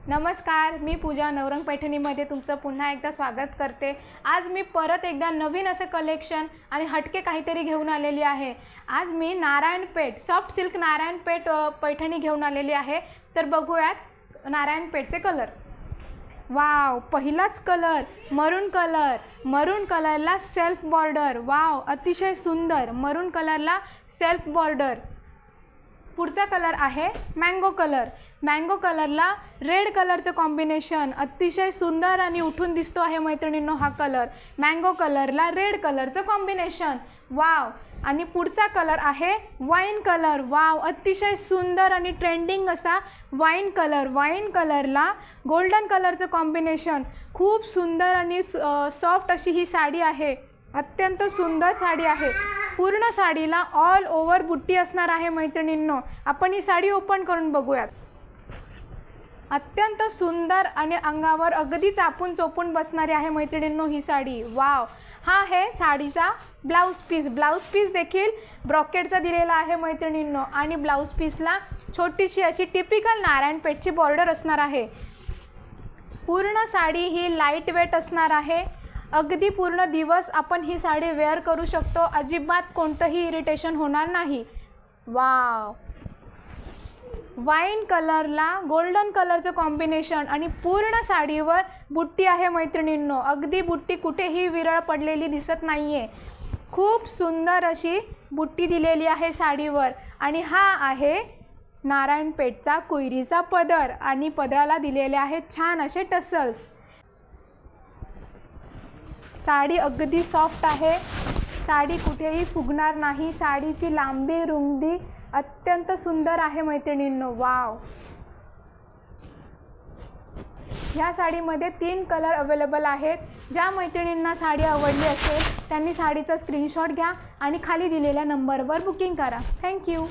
नमस्कार, मी पूजा नवरंग पैठणीमध्ये तुमचं पुन्हा एकदा स्वागत करते। आज मी परत एकदा नवीन असं कलेक्शन आणि हटके काहीतरी घेऊन आलेली आहे। आज मी नारायणपेठ सॉफ्ट सिल्क नारायणपेठ पैठणी घेऊन आलेली आहे। तर बघूयात नारायणपेठचे कलर। वाव, पहिलाच कलर मरून कलरला सेल्फ बॉर्डर। वाव, अतिशय सुंदर मरून कलरला सेल्फ बॉर्डर। पुढचा कलर आहे मँगो कलरला रेड कलरचं कॉम्बिनेशन अतिशय सुंदर आणि उठून दिसतो आहे मैत्रिणींनो हा कलर। मँगो कलरला रेड कलरचं कॉम्बिनेशन। वाव, आणि पुढचा कलर आहे वाईन कलर। वाव, अतिशय सुंदर आणि ट्रेंडिंग असा वाईन कलरला गोल्डन कलरचं कॉम्बिनेशन। खूप सुंदर आणि सॉफ्ट अशी ही साडी आहे। अत्यंत सुंदर साडी आहे। पूर्ण साडीला ऑल ओव्हर बुट्टी असणार आहे मैत्रिणींनो। आपण ही साडी ओपन करून बघूयात। अत्यंत सुंदर आणि अंगावर अगदी चापून चोपून बसणारी आहे मैत्रिणींनो ही साडी। वाव, हा आहे साडीचा ब्लाउज पीस देखील ब्रॉकेटचा दिलेला आहे मैत्रिणींनो। आणि ब्लाउज पीसला छोटीशी अशी टिपिकल नारायणपेठची बॉर्डर असणार आहे। पूर्ण साडी ही लाईट वेट असणार आहे। अगदी पूर्ण दिवस आपण ही साडी वेअर करू शकतो। अजिबात कोणतंही इरिटेशन होणार नाही। वाव, वाईन कलरला गोल्डन कलरचं कॉम्बिनेशन आणि पूर्ण साडीवर बुट्टी आहे मैत्रिणींनो। अगदी बुट्टी कुठेही विरळ पडलेली दिसत नाहीये। खूप सुंदर अशी बुट्टी दिलेली आहे साडीवर। आणि हा आहे नारायणपेठचा कुयरीचा पदर आणि पदराला दिलेले आहेत छान असे टसल्स। साडी अगदी सॉफ्ट आहे। साडी कुठेही फुगणार नाही। साडीची लांबी रुंदी अत्यंत सुंदर आहे मैत्रिणींनो। वाव, ह्या साडीमध्ये 3 कलर अवेलेबल आहेत। ज्या मैत्रिणींना साडी आवडली असेल त्यांनी साडीचा स्क्रीनशॉट घ्या आणि खाली दिलेल्या नंबरवर बुकिंग करा। थँक्यू।